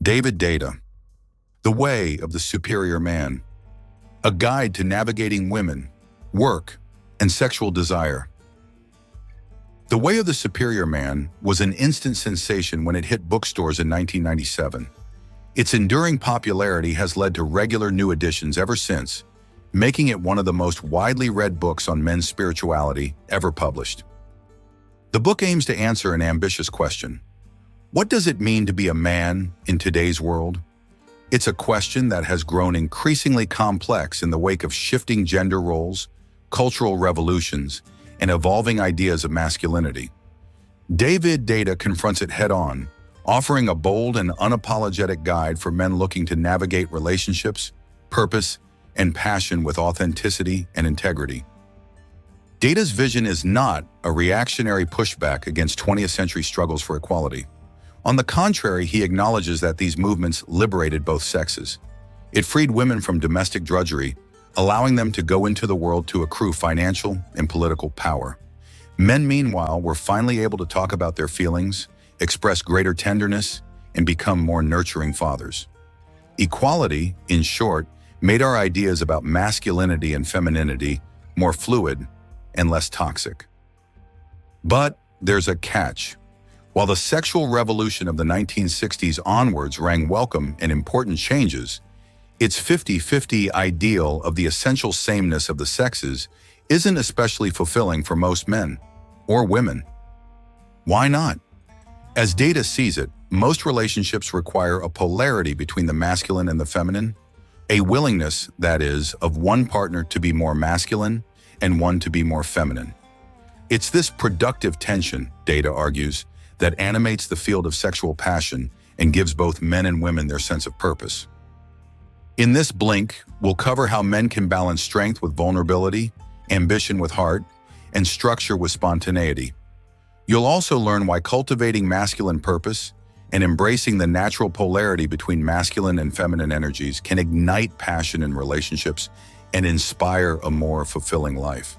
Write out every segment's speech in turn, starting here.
David Deida, The Way of the Superior Man, a guide to navigating women, work, and sexual desire. The Way of the Superior Man was an instant sensation when it hit bookstores in 1997. Its enduring popularity has led to regular new editions ever since, making it one of the most widely read books on men's spirituality ever published. The book aims to answer an ambitious question. What does it mean to be a man in today's world? It's a question that has grown increasingly complex in the wake of shifting gender roles, cultural revolutions, and evolving ideas of masculinity. David Deida confronts it head-on, offering a bold and unapologetic guide for men looking to navigate relationships, purpose, and passion with authenticity and integrity. Deida's vision is not a reactionary pushback against 20th century struggles for equality. On the contrary, he acknowledges that these movements liberated both sexes. It freed women from domestic drudgery, allowing them to go into the world to accrue financial and political power. Men, meanwhile, were finally able to talk about their feelings, express greater tenderness, and become more nurturing fathers. Equality, in short, made our ideas about masculinity and femininity more fluid and less toxic. But there's a catch. While the sexual revolution of the 1960s onwards rang welcome and important changes, its 50-50 ideal of the essential sameness of the sexes isn't especially fulfilling for most men or women. Why not? As Deida sees it, most relationships require a polarity between the masculine and the feminine, a willingness, that is, of one partner to be more masculine and one to be more feminine. It's this productive tension, Deida argues, that animates the field of sexual passion and gives both men and women their sense of purpose. In this blink, we'll cover how men can balance strength with vulnerability, ambition with heart, and structure with spontaneity. You'll also learn why cultivating masculine purpose and embracing the natural polarity between masculine and feminine energies can ignite passion in relationships and inspire a more fulfilling life.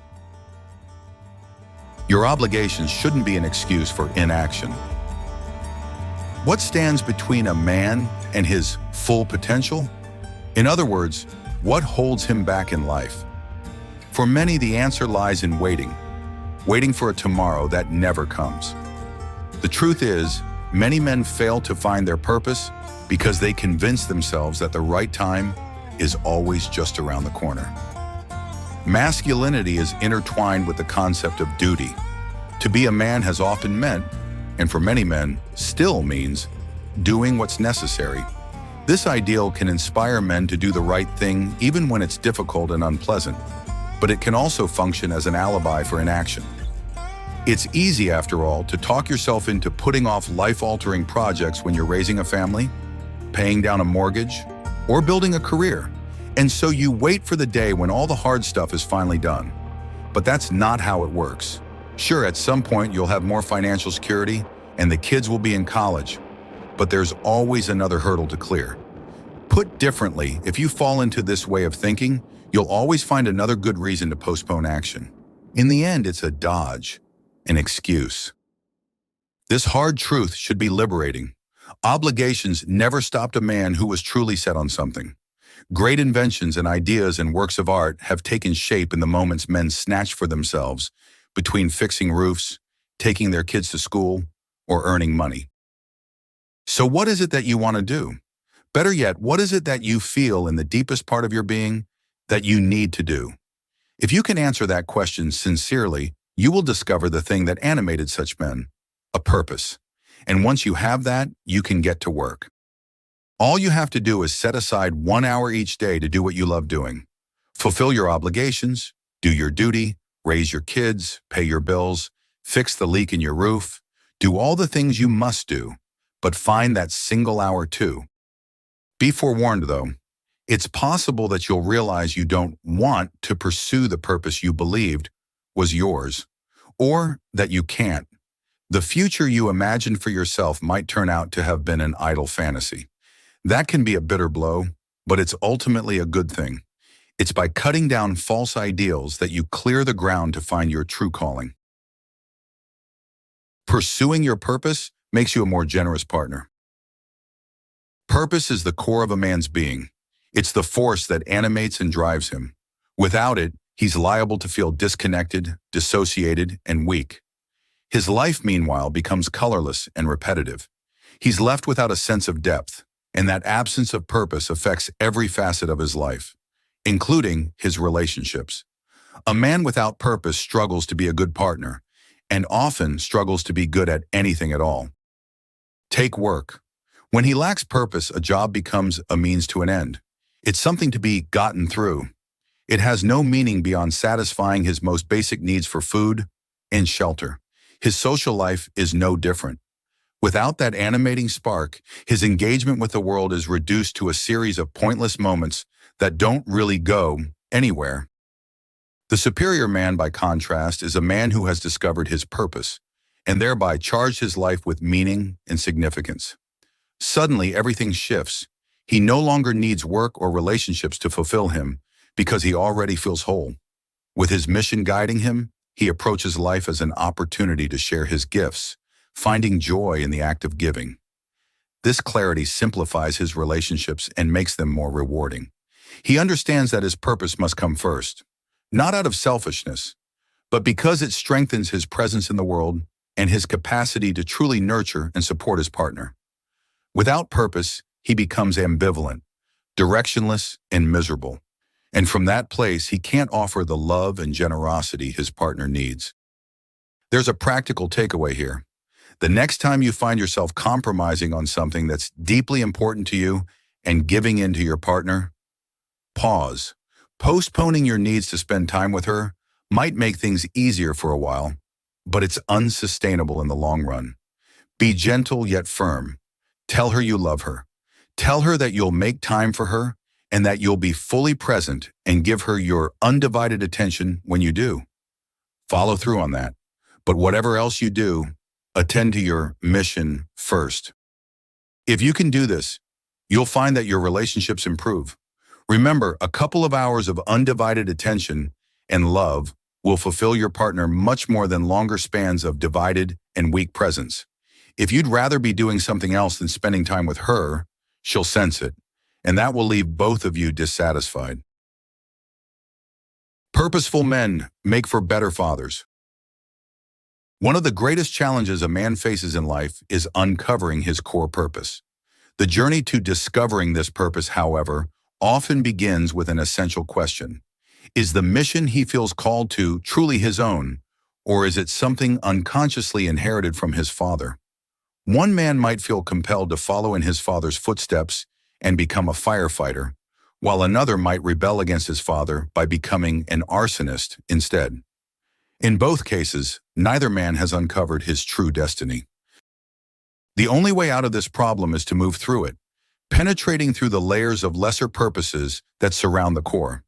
Your obligations shouldn't be an excuse for inaction. What stands between a man and his full potential? In other words, what holds him back in life? For many, the answer lies in waiting for a tomorrow that never comes. The truth is, many men fail to find their purpose because they convince themselves that the right time is always just around the corner. Masculinity is intertwined with the concept of duty. To be a man has often meant, and for many men still means, doing what's necessary. This ideal can inspire men to do the right thing even when it's difficult and unpleasant, but it can also function as an alibi for inaction. It's easy, after all, to talk yourself into putting off life-altering projects when you're raising a family, paying down a mortgage, or building a career. And so you wait for the day when all the hard stuff is finally done. But that's not how it works. Sure, at some point you'll have more financial security and the kids will be in college, but there's always another hurdle to clear. Put differently, if you fall into this way of thinking, you'll always find another good reason to postpone action. In the end, it's a dodge, an excuse. This hard truth should be liberating. Obligations never stopped a man who was truly set on something. Great inventions and ideas and works of art have taken shape in the moments men snatched for themselves between fixing roofs, taking their kids to school, or earning money. So what is it that you want to do? Better yet, what is it that you feel in the deepest part of your being that you need to do? If you can answer that question sincerely, you will discover the thing that animated such men, a purpose. And once you have that, you can get to work. All you have to do is set aside 1 hour each day to do what you love doing. Fulfill your obligations, do your duty, raise your kids, pay your bills, fix the leak in your roof, do all the things you must do, but find that single hour too. Be forewarned though, it's possible that you'll realize you don't want to pursue the purpose you believed was yours, or that you can't. The future you imagined for yourself might turn out to have been an idle fantasy. That can be a bitter blow, but it's ultimately a good thing. It's by cutting down false ideals that you clear the ground to find your true calling. Pursuing your purpose makes you a more generous partner. Purpose is the core of a man's being. It's the force that animates and drives him. Without it, he's liable to feel disconnected, dissociated, and weak. His life, meanwhile, becomes colorless and repetitive. He's left without a sense of depth, and that absence of purpose affects every facet of his life, including his relationships. A man without purpose struggles to be a good partner, and often struggles to be good at anything at all. Take work. When he lacks purpose, a job becomes a means to an end. It's something to be gotten through. It has no meaning beyond satisfying his most basic needs for food and shelter. His social life is no different. Without that animating spark, his engagement with the world is reduced to a series of pointless moments that don't really go anywhere. The superior man, by contrast, is a man who has discovered his purpose and thereby charged his life with meaning and significance. Suddenly, everything shifts. He no longer needs work or relationships to fulfill him because he already feels whole. With his mission guiding him, he approaches life as an opportunity to share his gifts, finding joy in the act of giving. This clarity simplifies his relationships and makes them more rewarding. He understands that his purpose must come first, not out of selfishness, but because it strengthens his presence in the world and his capacity to truly nurture and support his partner. Without purpose, he becomes ambivalent, directionless, and miserable. And from that place, he can't offer the love and generosity his partner needs. There's a practical takeaway here. The next time you find yourself compromising on something that's deeply important to you and giving in to your partner, pause. Postponing your needs to spend time with her might make things easier for a while, but it's unsustainable in the long run. Be gentle yet firm. Tell her you love her. Tell her that you'll make time for her and that you'll be fully present and give her your undivided attention when you do. Follow through on that. But whatever else you do, attend to your mission first. If you can do this, you'll find that your relationships improve. Remember, a couple of hours of undivided attention and love will fulfill your partner much more than longer spans of divided and weak presence. If you'd rather be doing something else than spending time with her, she'll sense it, and that will leave both of you dissatisfied. Purposeful men make for better fathers. One of the greatest challenges a man faces in life is uncovering his core purpose. The journey to discovering this purpose, however, often begins with an essential question. Is the mission he feels called to truly his own, or is it something unconsciously inherited from his father? One man might feel compelled to follow in his father's footsteps and become a firefighter, while another might rebel against his father by becoming an arsonist instead. In both cases, neither man has uncovered his true destiny. The only way out of this problem is to move through it, penetrating through the layers of lesser purposes that surround the core.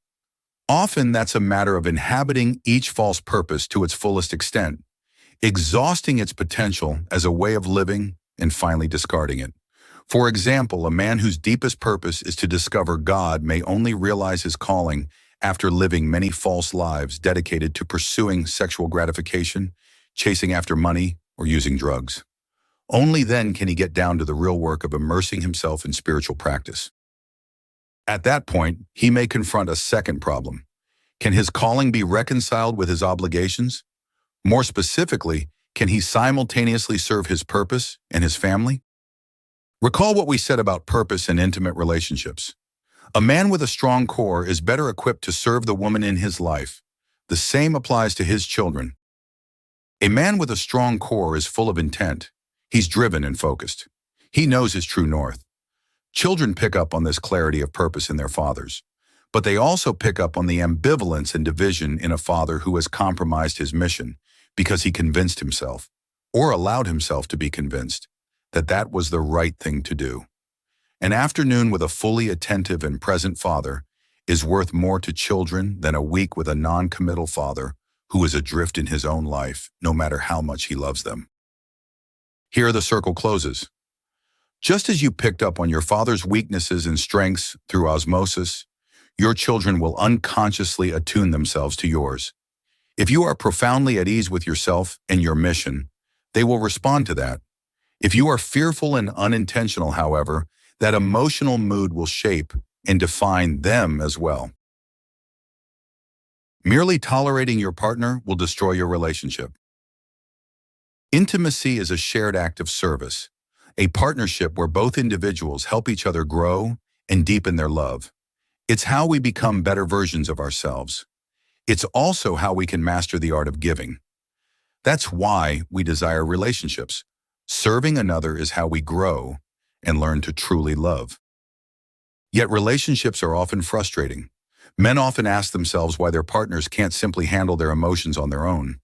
Often that's a matter of inhabiting each false purpose to its fullest extent, exhausting its potential as a way of living and finally discarding it. For example, a man whose deepest purpose is to discover God may only realize his calling after living many false lives dedicated to pursuing sexual gratification, chasing after money, or using drugs. Only then can he get down to the real work of immersing himself in spiritual practice. At that point, he may confront a second problem. Can his calling be reconciled with his obligations? More specifically, can he simultaneously serve his purpose and his family? Recall what we said about purpose in intimate relationships. A man with a strong core is better equipped to serve the woman in his life. The same applies to his children. A man with a strong core is full of intent. He's driven and focused. He knows his true north. Children pick up on this clarity of purpose in their fathers, but they also pick up on the ambivalence and division in a father who has compromised his mission because he convinced himself, or allowed himself to be convinced, that that was the right thing to do. An afternoon with a fully attentive and present father is worth more to children than a week with a non-committal father who is adrift in his own life, no matter how much he loves them. Here the circle closes. Just as you picked up on your father's weaknesses and strengths through osmosis, your children will unconsciously attune themselves to yours. If you are profoundly at ease with yourself and your mission, they will respond to that. If you are fearful and unintentional, however, that emotional mood will shape and define them as well. Merely tolerating your partner will destroy your relationship. Intimacy is a shared act of service, a partnership where both individuals help each other grow and deepen their love. It's how we become better versions of ourselves. It's also how we can master the art of giving. That's why we desire relationships. Serving another is how we grow and learn to truly love. Yet relationships are often frustrating. Men often ask themselves why their partners can't simply handle their emotions on their own.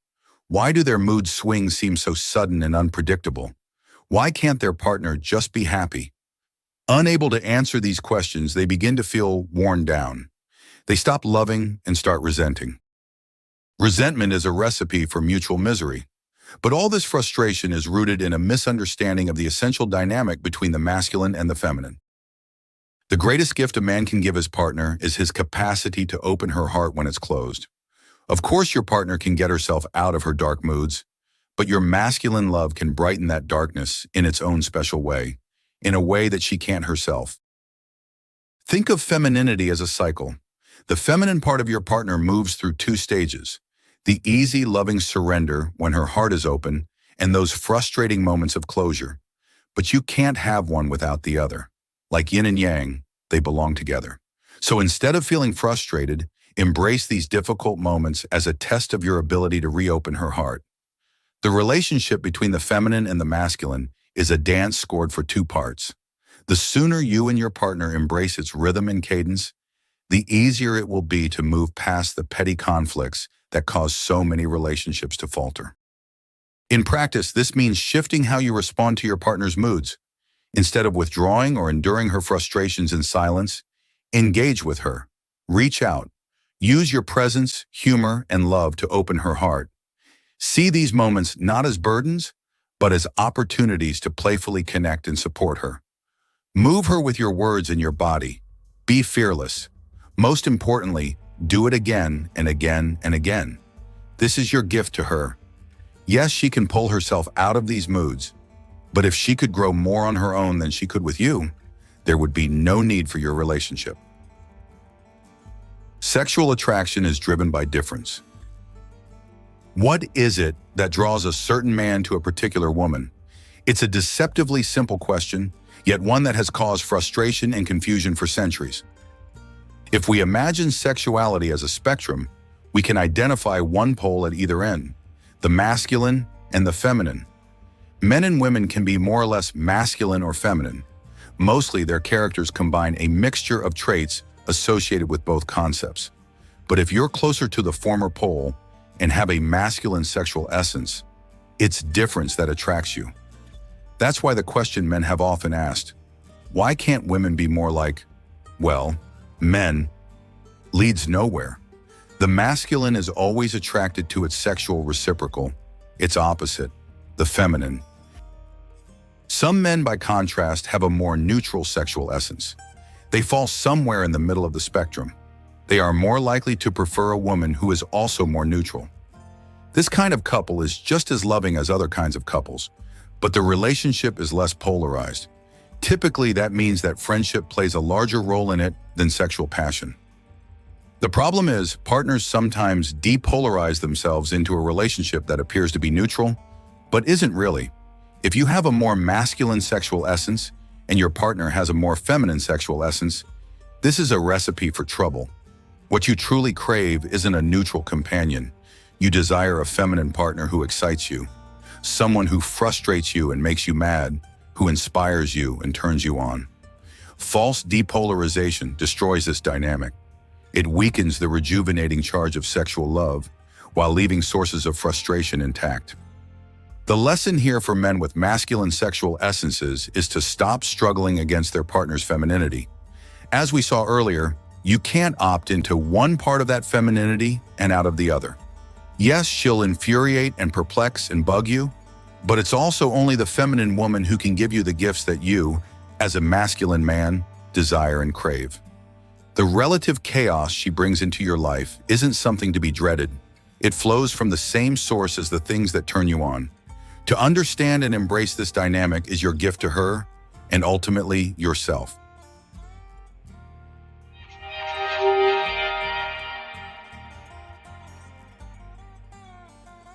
Why do their mood swings seem so sudden and unpredictable? Why can't their partner just be happy? Unable to answer these questions, they begin to feel worn down. They stop loving and start resenting. Resentment is a recipe for mutual misery. But all this frustration is rooted in a misunderstanding of the essential dynamic between the masculine and the feminine. The greatest gift a man can give his partner is his capacity to open her heart when it's closed. Of course, your partner can get herself out of her dark moods, but your masculine love can brighten that darkness in its own special way, in a way that she can't herself. Think of femininity as a cycle. The feminine part of your partner moves through two stages: the easy, loving surrender when her heart is open, and those frustrating moments of closure. But you can't have one without the other. Like yin and yang, they belong together. So instead of feeling frustrated, embrace these difficult moments as a test of your ability to reopen her heart. The relationship between the feminine and the masculine is a dance scored for two parts. The sooner you and your partner embrace its rhythm and cadence, the easier it will be to move past the petty conflicts that cause so many relationships to falter. In practice, this means shifting how you respond to your partner's moods. Instead of withdrawing or enduring her frustrations in silence, engage with her. Reach out. Use your presence, humor, and love to open her heart. See these moments not as burdens, but as opportunities to playfully connect and support her. Move her with your words and your body. Be fearless. Most importantly, do it again and again and again. This is your gift to her. Yes, she can pull herself out of these moods, but if she could grow more on her own than she could with you, there would be no need for your relationship. Sexual attraction is driven by difference. What is it that draws a certain man to a particular woman? It's a deceptively simple question, yet one that has caused frustration and confusion for centuries. If we imagine sexuality as a spectrum, we can identify one pole at either end, the masculine and the feminine. Men and women can be more or less masculine or feminine. Mostly their characters combine a mixture of traits associated with both concepts. But if you're closer to the former pole and have a masculine sexual essence, it's difference that attracts you. That's why the question men have often asked, why can't women be more like, well, men, leads nowhere. The masculine is always attracted to its sexual reciprocal, its opposite, the feminine. Some men, by contrast, have a more neutral sexual essence. They fall somewhere in the middle of the spectrum. They are more likely to prefer a woman who is also more neutral. This kind of couple is just as loving as other kinds of couples, but the relationship is less polarized. Typically, that means that friendship plays a larger role in it than sexual passion. The problem is, partners sometimes depolarize themselves into a relationship that appears to be neutral, but isn't really. If you have a more masculine sexual essence and your partner has a more feminine sexual essence, this is a recipe for trouble. What you truly crave isn't a neutral companion. You desire a feminine partner who excites you, someone who frustrates you and makes you mad, who inspires you and turns you on. False depolarization destroys this dynamic. It weakens the rejuvenating charge of sexual love while leaving sources of frustration intact. The lesson here for men with masculine sexual essences is to stop struggling against their partner's femininity. As we saw earlier, you can't opt into one part of that femininity and out of the other. Yes, she'll infuriate and perplex and bug you, but it's also only the feminine woman who can give you the gifts that you, as a masculine man, desire and crave. The relative chaos she brings into your life isn't something to be dreaded. It flows from the same source as the things that turn you on. To understand and embrace this dynamic is your gift to her and ultimately yourself.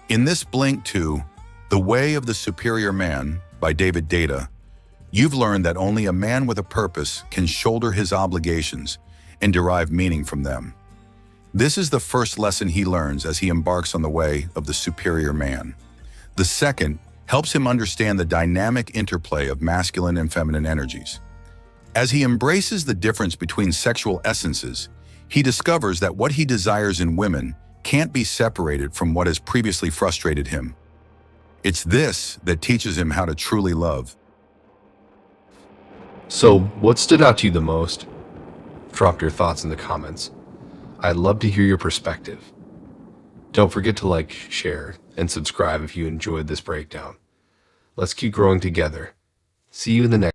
In this blink to The Way of the Superior Man by David Deida, you've learned that only a man with a purpose can shoulder his obligations and derive meaning from them. This is the first lesson he learns as he embarks on the way of the superior man. The second helps him understand the dynamic interplay of masculine and feminine energies. As he embraces the difference between sexual essences, he discovers that what he desires in women can't be separated from what has previously frustrated him. It's this that teaches him how to truly love. So, what stood out to you the most? Drop your thoughts in the comments. I'd love to hear your perspective. Don't forget to like, share, and subscribe if you enjoyed this breakdown. Let's keep growing together. See you in the next